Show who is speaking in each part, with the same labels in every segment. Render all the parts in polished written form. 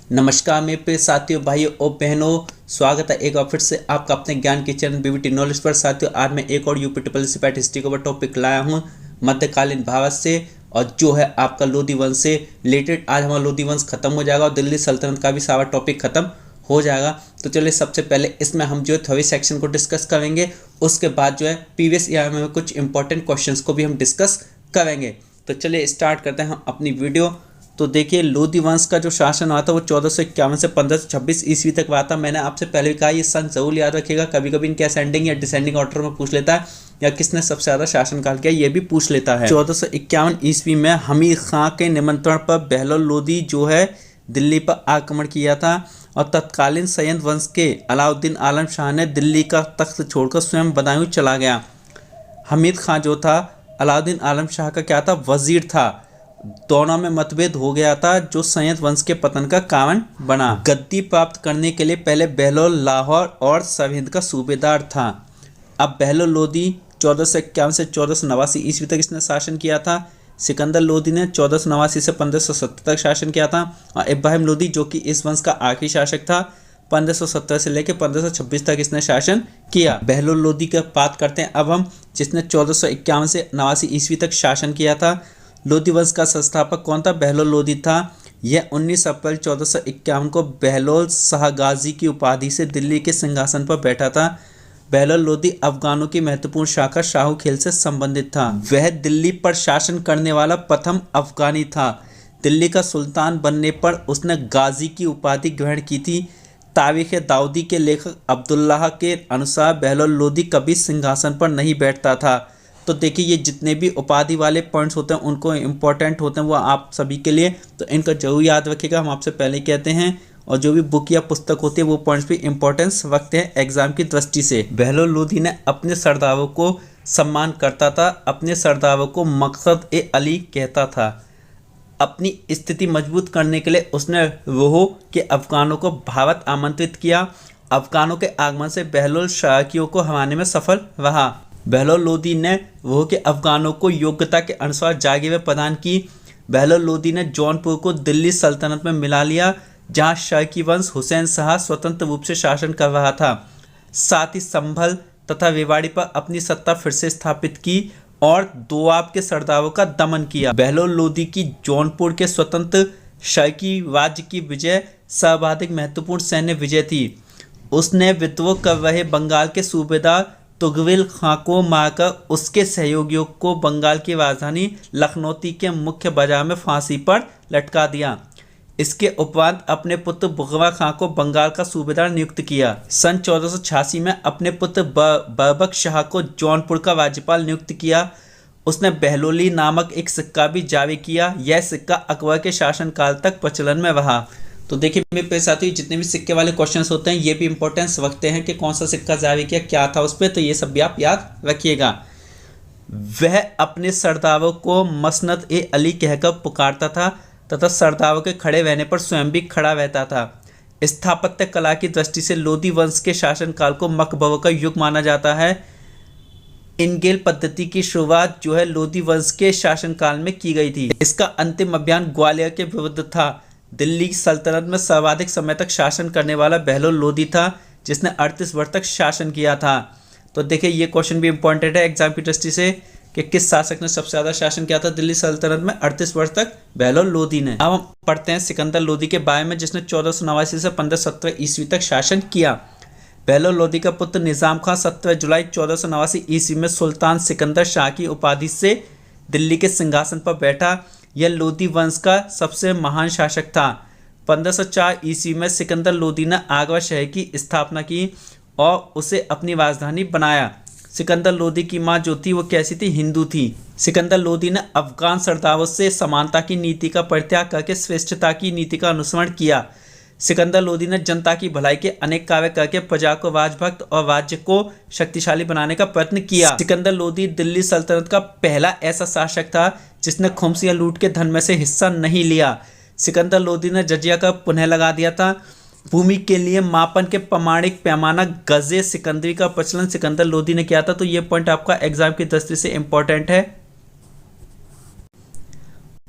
Speaker 1: नमस्कार मेरे प्रिय साथियों, भाइयों और बहनों। स्वागत है एक बार फिर से आपका अपने ज्ञान के चैनल बीबीटी नॉलेज पर। साथियों, आज मैं एक और UP triple SC PAT history का ऊपर टॉपिक लाया हूं मध्यकालीन भारत से, और जो है आपका लोधी वंश से रिलेटेड। आज हमारा लोधी वंश खत्म हो जाएगा और दिल्ली सल्तनत का भी सारा टॉपिक खत्म हो जाएगा। तो चलिए, सबसे पहले इसमें हम जो है थ्योरी सेक्शन को डिस्कस करेंगे। उसके बाद जो है प्रीवियस ईयर में कुछ इंपॉर्टेंट क्वेश्चंस को भी हम डिस्कस करेंगे। तो चलिए स्टार्ट करते हैं हम अपनी वीडियो। तो देखिए, लोधी वंश का जो शासन हुआ था वो 1451 से 1526 ईस्वी तक हुआ था। मैंने आपसे पहले भी कहा ये सन जरूर याद रखिएगा। कभी कभी इनके असेंडिंग या डिसेंडिंग ऑर्डर में पूछ लेता है, या किसने सबसे ज़्यादा शासनकाल किया ये भी पूछ लेता है। 1451 ईस्वी में हमीद खां के निमंत्रण पर बहलोल लोधी जो है दिल्ली पर आक्रमण किया था, और तत्कालीन सय्यद वंश के अलाउद्दीन आलम शाह ने दिल्ली का तख्त छोड़कर स्वयं बदायूं चला गया। हमीद खां जो था अलाउद्दीन आलम शाह का क्या था, वजीर था। दोनों में मतभेद हो गया था, जो सय्यद वंश के पतन का कारण बना। गद्दी प्राप्त करने के लिए पहले बहलोल लाहौर और सरहिंद का सूबेदार था। अब बहलोल लोधी 1451 से 1489 ईस्वी तक इसने शासन किया था। सिकंदर लोधी ने 1489 से 1570 तक शासन किया था, और इब्राहिम लोधी जो कि इस वंश का आखिरी शासक था, 1517 से लेकर 1526 तक इसने शासन किया। बहलोल लोधी की बात करते हैं अब हम, जिसने 1451 से 89 ईस्वी तक शासन किया था। लोधी वंश का संस्थापक कौन था? बहलोल लोधी था। यह 19 अप्रैल 1451 को बहलोल शाह गाजी की उपाधि से दिल्ली के सिंहासन पर बैठा था। बहलोल लोधी अफगानों की महत्वपूर्ण शाखा शाहू खेल से संबंधित था। वह दिल्ली पर शासन करने वाला प्रथम अफगानी था। दिल्ली का सुल्तान बनने पर उसने गाजी की उपाधि ग्रहण की थी। तारीख दाऊदी के लेखक अब्दुल्लाह के अनुसार बहलोल लोधी कभी सिंहासन पर नहीं बैठता था। तो देखिए, ये जितने भी उपाधि वाले पॉइंट्स होते हैं उनको इम्पोर्टेंट होते हैं वो आप सभी के लिए, तो इनका जरूर याद रखिएगा। हम आपसे पहले कहते हैं, और जो भी बुक या पुस्तक होती है वो पॉइंट्स भी इंपॉर्टेंस रखते हैं एग्जाम की दृष्टि से। बहलोल लोधी ने अपने सरदारों को सम्मान करता था। अपने सरदारों को मकसद ए अली कहता था। अपनी स्थिति मजबूत करने के लिए उसने रोह के अफगानों को भारत आमंत्रित किया। अफगानों के आगमन से बहलोल शाकियों को हराने में सफल रहा। बहलोल लोधी ने रोह के अफगानों को योग्यता के अनुसार जागीरें प्रदान की। बहलोल लोधी ने जौनपुर को दिल्ली सल्तनत में मिला लिया, जहां शाकी वंश हुसैन शाह स्वतंत्र रूप से शासन कर रहा था। साथ ही संभल तथा रेवाड़ी पर अपनी सत्ता फिर से स्थापित की और दोआब के सरदारों का दमन किया। बहलोल लोधी की जौनपुर के स्वतंत्र शाकी राज्य की विजय सर्वाधिक महत्वपूर्ण सैन्य विजय थी। उसने विद्रोह कर रहे बंगाल के सूबेदार तुगरिल खां को मारकर उसके सहयोगियों को बंगाल की राजधानी लखनौती के मुख्य बाजार में फांसी पर लटका दिया। इसके उपरांत अपने पुत्र बुगरा खां को बंगाल का सूबेदार नियुक्त किया। सन 1486 में अपने पुत्र बरबक शाह को जौनपुर का राज्यपाल नियुक्त किया। उसने बहलोली नामक एक सिक्का भी जारी किया। यह सिक्का अकबर के शासनकाल तक प्रचलन में रहा। तो देखिए मेरे प्यारे साथियों, जितने भी सिक्के वाले क्वेश्चंस होते हैं ये भी इंपॉर्टेंस रखते हैं कि कौन सा सिक्का जारी किया, क्या था उस पर, तो ये सब भी आप याद रखिएगा। वह अपने सरदारों को मसनद ए अली कहकर पुकारता था तथा सरदारों के खड़े रहने पर स्वयं भी खड़ा रहता था। स्थापत्य कला की दृष्टि से लोधी वंश के शासनकाल को मकबरों का युग माना जाता है। इनगेल पद्धति की शुरुआत जो है लोधी वंश के शासनकाल में की गई थी। इसका अंतिम अभियान ग्वालियर के विरुद्ध था। दिल्ली सल्तनत में सर्वाधिक समय तक शासन करने वाला बहलोल लोधी था, जिसने 38 वर्ष तक शासन किया था। तो देखिए, ये क्वेश्चन भी इंपॉर्टेंट है एग्जाम की दृष्टि से कि किस शासक ने सबसे ज़्यादा शासन किया था दिल्ली सल्तनत में। 38 वर्ष तक बहलोल लोधी ने। अब हम पढ़ते हैं सिकंदर लोधी के बारे में, जिसने 1489 से 1517 ईस्वी तक शासन किया। बहलोल लोधी का पुत्र निज़ाम खां 17 जुलाई 1489 ईस्वी में सुल्तान सिकंदर शाह की उपाधि से दिल्ली के सिंहासन पर बैठा। यह लोधी वंश का सबसे महान शासक था। 1504 ईस्वी में सिकंदर लोधी ने आगरा शहर की स्थापना की और उसे अपनी राजधानी बनाया। सिकंदर लोधी की मां जो थी वो कैसी थी? हिंदू थी। सिकंदर लोधी ने अफगान सरदारों से समानता की नीति का परित्याग करके श्रेष्ठता की नीति का अनुसरण किया। सिकंदर लोधी ने जनता की भलाई के अनेक कार्य करके प्रजा को राजभक्त और राज्य को शक्तिशाली बनाने का प्रयत्न किया। सिकंदर लोधी दिल्ली सल्तनत का पहला ऐसा शासक था जिसने खुम्स या लूट के धन में से हिस्सा नहीं लिया। सिकंदर लोधी ने जजिया का पुनः लगा दिया था। भूमि के लिए मापन के प्रमाणिक पैमाना गजे सिकंदरी का प्रचलन सिकंदर लोधी ने किया था। तो ये पॉइंट आपका एग्जाम की दृष्टि से इंपॉर्टेंट है।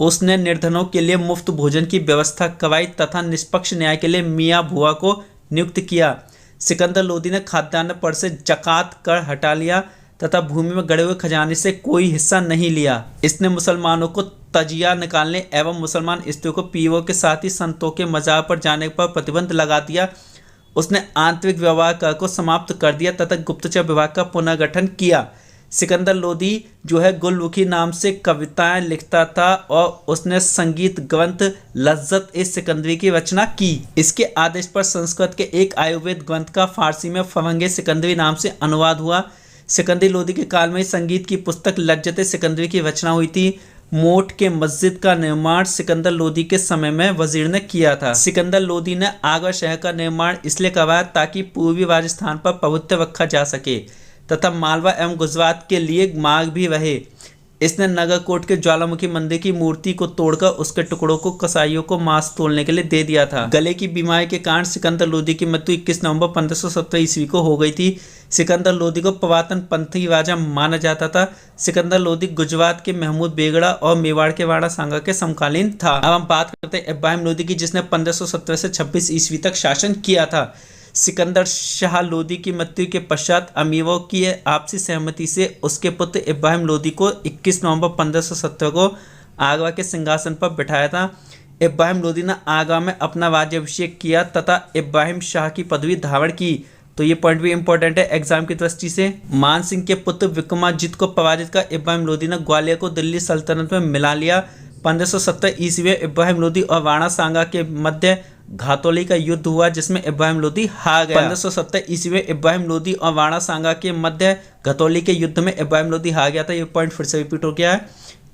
Speaker 1: उसने निर्धनों के लिए मुफ्त भोजन की व्यवस्था करवाई तथा निष्पक्ष न्याय के लिए मियाँ भुआ को नियुक्त किया। सिकंदर लोदी ने खाद्यान्न पर से जकात कर हटा लिया तथा भूमि में गड़े हुए खजाने से कोई हिस्सा नहीं लिया। इसने मुसलमानों को तजिया निकालने एवं मुसलमान स्त्रियों को पीओ के साथ ही संतों के मज़ार पर जाने पर प्रतिबंध लगा दिया। उसने आंतरिक व्यवहार कर को समाप्त कर दिया तथा गुप्तचर विभाग का पुनर्गठन किया। सिकंदर लोदी जो है गुलरुखी नाम से कविताएं लिखता था और उसने संगीत ग्रंथ लज्जत ए सिकंदरी की रचना की। इसके आदेश पर संस्कृत के एक आयुर्वेद ग्रंथ का फारसी में फरंगे सिकंदरी नाम से अनुवाद हुआ। सिकंदर लोदी के काल में संगीत की पुस्तक लज्जत ए सिकंदरी की रचना हुई थी। मोट के मस्जिद का निर्माण सिकंदर लोदी के समय में वजीर ने किया था। सिकंदर लोदी ने आगरा शहर का निर्माण इसलिए करवाया ताकि पूर्वी राजस्थान पर प्रभुत्व रखा जा सके तथा मालवा एवं गुजरात के लिए मार्ग भी रहे। इसने नगरकोट के ज्वालामुखी मंदिर की मूर्ति को तोड़कर उसके टुकड़ों को कसाईयों को मांस तोड़ने के लिए दे दिया था। गले की बीमारी के कारण सिकंदर लोदी की मृत्यु 21 नवंबर 1517 ईस्वी को हो गई थी। सिकंदर लोदी को पुरातन पंथी राजा माना जाता था। सिकंदर लोदी गुजरात के महमूद बेगड़ा और मेवाड़ के राणा सांगा के समकालीन था। अब हम बात करते हैं इब्राहिम लोदी की, जिसने 1517 से 26 ईस्वी तक शासन किया था। सिकंदर शाह लोदी की मृत्यु के पश्चात अमीरों की आपसी सहमति से उसके पुत्र इब्राहिम लोदी को 21 नवंबर 1517 को आगरा के सिंहासन पर बिठाया था। इब्राहिम लोदी ने आगरा में अपना राज्याभिषेक किया तथा इब्राहिम शाह की पदवी धारण की। तो ये पॉइंट भी इंपॉर्टेंट है एग्जाम की दृष्टि से। मान सिंह के पुत्र विक्रमाजित को पराजित कर इब्राहिम लोदी ने ग्वालियर को दिल्ली सल्तनत में मिला लिया। 1570 ईस्वी में इब्राहिम लोदी और राणा सांगा के मध्य घातौली का युद्ध हुआ जिसमें इब्राहिम लोदी हार गया। 1570 ईस्वी में इब्राहिम लोदी और राणा सांगा के मध्य घातौली के युद्ध में इब्राहिम लोदी हार गया था। ये पॉइंट फिर से रिपीट हो गया है।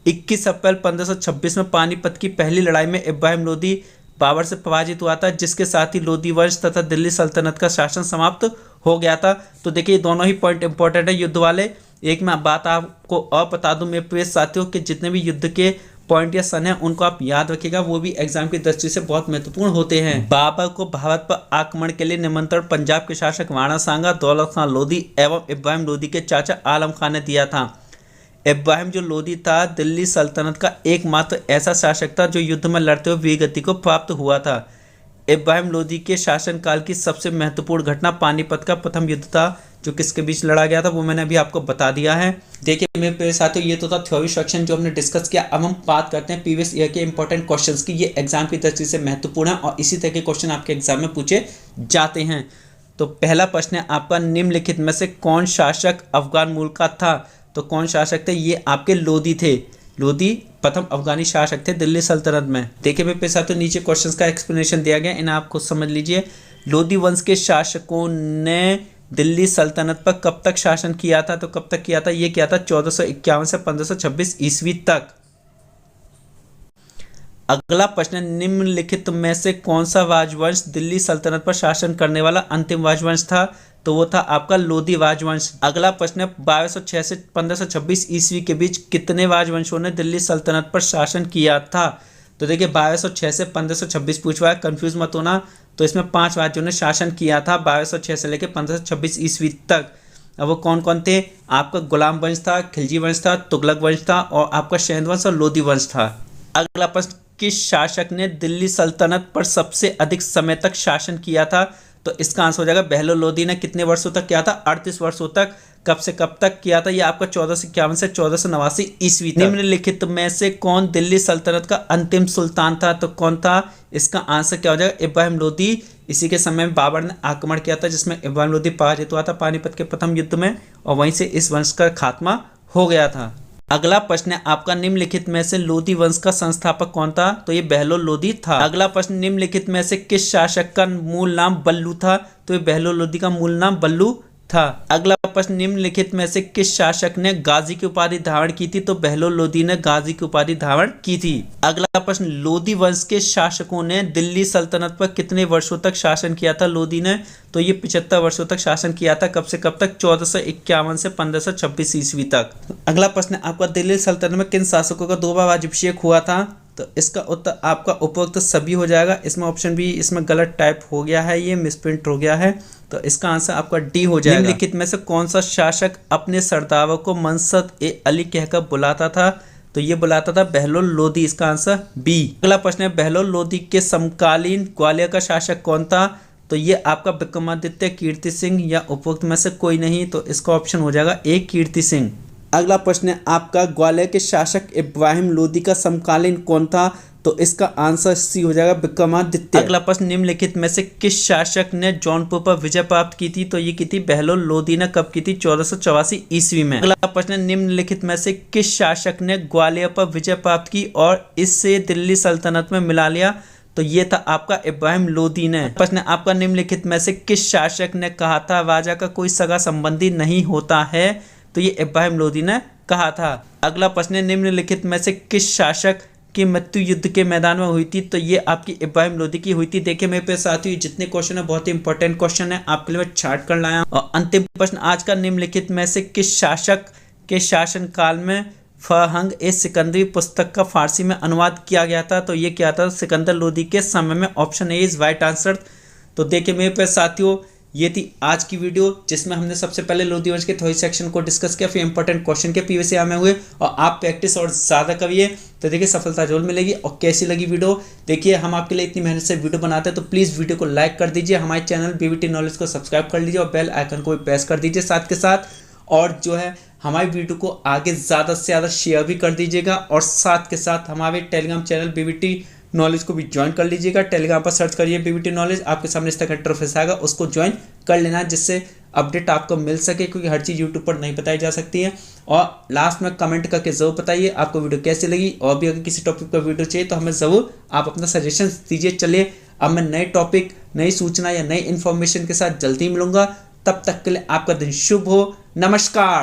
Speaker 1: 21 अप्रैल 1526 में पानीपत की पहली लड़ाई में इब्राहिम लोदी बाबर से पराजित हुआ था, जिसके साथ ही लोदी वंश तथा दिल्ली सल्तनत का शासन समाप्त हो गया था। तो देखिए दोनों ही पॉइंट इंपॉर्टेंट है युद्ध वाले। एक मैं बात आपको और बता दूं मेरे प्रिय साथियों कि जितने भी युद्ध के पॉइंट या सन है उनको आप याद रखिएगा, वो भी एग्जाम की दृष्टि से बहुत महत्वपूर्ण होते हैं। बाबर को भारत पर आक्रमण के लिए निमंत्रण पंजाब के शासक राणा सांगा, दौलत खान लोदी एवं इब्राहिम लोदी के चाचा आलम खान ने दिया था। इब्राहिम जो लोदी था दिल्ली सल्तनत का एकमात्र ऐसा शासक था जो युद्ध में लड़ते हुए वीरगति को प्राप्त हुआ था। इब्राहिम लोदी के शासनकाल की सबसे महत्वपूर्ण घटना पानीपत का प्रथम युद्ध था, जो किसके बीच लड़ा गया था वो मैंने अभी आपको बता दिया है। देखिए मेरे प्यारे साथियों, ये तो था थ्योरी सेक्शन जो हमने डिस्कस किया। अब हम बात करते हैं प्रीवियस ईयर के इंपॉर्टेंट क्वेश्चंस की। ये एग्जाम की दृष्टि से महत्वपूर्ण है और इसी तरह के क्वेश्चन आपके एग्जाम में पूछे जाते हैं। तो पहला प्रश्न है आपका, निम्नलिखित में से कौन शासक अफगान मूल का था? तो कौन शासक थे? ये आपके लोदी थे। लोदी प्रथम अफगानी शासक थे दिल्ली सल्तनत में। देखिए मेरे प्यारे साथियों, नीचे क्वेश्चंस का एक्सप्लेनेशन दिया गया, इन्हें आप खुद समझ लीजिए। लोदी वंश के शासकों ने दिल्ली सल्तनत पर कब तक शासन किया था? तो कब तक किया था? ये किया था 1451 से 1526 ईस्वी तक। अगला प्रश्न, निम्नलिखित में से कौन सा राजवंश दिल्ली सल्तनत पर शासन करने वाला अंतिम राजवंश था? तो वो था आपका लोदी राजवंश। अगला प्रश्न, 1206 से 1526 ईस्वी के बीच कितने राजवंशों ने दिल्ली सल्तनत पर शासन किया था? तो देखिए 1206 से 1526 पूछ रहा है, कंफ्यूज मत होना। तो इसमें 5 राज्यों ने शासन किया था 1206 से लेकर 1526 ईस्वी तक। अब वो कौन कौन थे? आपका गुलाम वंश था, खिलजी वंश था, तुगलक वंश था और आपका शैद वंश और लोदी वंश था। अगला प्रश्न, किस शासक ने दिल्ली सल्तनत पर सबसे अधिक समय तक शासन किया था? तो इसका आंसर हो जाएगा बहलोल लोदी ने। कितने वर्षों तक किया था? 38 वर्षों तक। कब से कब तक किया था? ये आपका 1451 से 1489 ईस्वी तक। निम्नलिखित में से कौन दिल्ली सल्तनत का अंतिम सुल्तान था? तो कौन था? इसका आंसर क्या हो जाएगा? इब्राहिम लोदी। इसी के समय में बाबर ने आक्रमण किया था जिसमें इब्राहिम लोदी पराजित हुआ था पानीपत के प्रथम युद्ध में और वहीं से इस वंश का खात्मा हो गया था। अगला प्रश्न है आपका, निम्नलिखित में से लोदी वंश का संस्थापक कौन था? तो ये बहलोल लोदी था। अगला प्रश्न, निम्नलिखित में से किस शासक का मूल नाम बल्लू था? तो ये बहलोल लोदी का मूल नाम बल्लू था। अगला प्रश्न, निम्नलिखित में से किस शासक ने गाजी की उपाधि धारण की थी? तो बहलोल लोदी ने गाजी की उपाधि धारण की थी। अगला प्रश्न, लोदी वंश के शासकों ने दिल्ली सल्तनत पर कितने वर्षों तक शासन किया था लोदी ने? तो ये 75 वर्षों तक शासन किया था। कब से कब तक? 1451 से 1526 ईस्वी तक। अगला प्रश्न आपका, दिल्ली सल्तनत में किन शासकों का 2 बार राज्याभिषेक हुआ था? तो इसका उत्तर आपका उपरोक्त सभी हो जाएगा। इसमें ऑप्शन बी इसमें गलत टाइप हो गया है, ये मिसप्रिंट हो गया है। तो इसका आंसर आपका डी हो जाएगा। निम्नलिखित में से कौन सा शासक अपने सरदारों को मनसद ए अली कहकर बुलाता था? तो ये बुलाता था बहलोल लोधी, इसका आंसर बी। अगला प्रश्न है बहलोल लोधी के समकालीन ग्वालियर का शासक कौन था? तो ये आपका विक्रमादित्य, कीर्ति सिंह या उपरोक्त में से कोई नहीं, तो इसका ऑप्शन हो जाएगा ए कीर्ति सिंह। अगला प्रश्न है आपका ग्वालियर के शासक इब्राहिम लोधी का समकालीन कौन था? तो इसका आंसर सी हो जाएगा विक्रमादित्य। अगला प्रश्न निम्नलिखित में से किस शासक ने जौनपुर पर विजय प्राप्त की थी? तो ये की थी बहलोल लोधी ने। कब की थी? 1484 ईस्वी में। अगला प्रश्न निम्नलिखित में से किस शासक ने ग्वालियर पर विजय प्राप्त की और इससे दिल्ली सल्तनत में मिला लिया? तो ये था आपका इब्राहिम लोधी ने। प्रश्न आपका निम्नलिखित में से किस शासक ने कहा था राजा का कोई सगा संबंधी नहीं होता है? तो ये इब्राहिम लोधी ने कहा था। अगला प्रश्न निम्नलिखित में से किस शासक की मृत्यु युद्ध के मैदान में हुई थी? तो ये आपकी इब्राहिम लोधी की हुई थी। देखिए मेरे पे साथियों जितने क्वेश्चन है बहुत ही इंपॉर्टेंट क्वेश्चन है, आपके लिए मैं छाट कर लाया हूं। और अंतिम प्रश्न आज का निम्नलिखित में से किस शासक के शासन काल में फरहंग ए सिकंदरी पुस्तक का फारसी में अनुवाद किया गया था? तो ये क्या था? सिकंदर लोधी के समय में। Option A is right answer. तो देखिए मेरे पे साथियों ये थी आज की वीडियो जिसमें हमने सबसे पहले लोधी वंश के थ्योरी सेक्शन को डिस्कस किया, फिर इंपॉर्टेंट क्वेश्चन के पीवीसी में हुए, और आप प्रैक्टिस और ज़्यादा करिए तो देखिए सफलता जरूर मिलेगी। और कैसी लगी वीडियो? देखिए हम आपके लिए इतनी मेहनत से वीडियो बनाते हैं, तो प्लीज़ वीडियो को लाइक कर दीजिए, हमारे चैनल बीवीटी नॉलेज को सब्सक्राइब कर लीजिए और बेल आइकन को भी प्रेस कर दीजिए साथ के साथ। और जो है हमारी वीडियो को आगे ज़्यादा से ज़्यादा शेयर भी कर दीजिएगा, और साथ के साथ हमारे टेलीग्राम चैनल बीवीटी नॉलेज को भी ज्वाइन कर लीजिएगा। टेलीग्राम पर सर्च करिए बीवीटी नॉलेज, आपके सामने इस तरह का इंटरफेस आएगा, उसको ज्वाइन कर लेना जिससे अपडेट आपको मिल सके, क्योंकि हर चीज़ यूट्यूब पर नहीं बताई जा सकती है। और लास्ट में कमेंट करके ज़रूर बताइए आपको वीडियो कैसी लगी, और भी अगर किसी टॉपिक पर वीडियो चाहिए तो हमें ज़रूर आप अपना सजेशन दीजिए। चलिए अब मैं नए टॉपिक, नई सूचना या नई इन्फॉर्मेशन के साथ जल्दी मिलूंगा। तब तक के लिए आपका दिन शुभ हो। नमस्कार।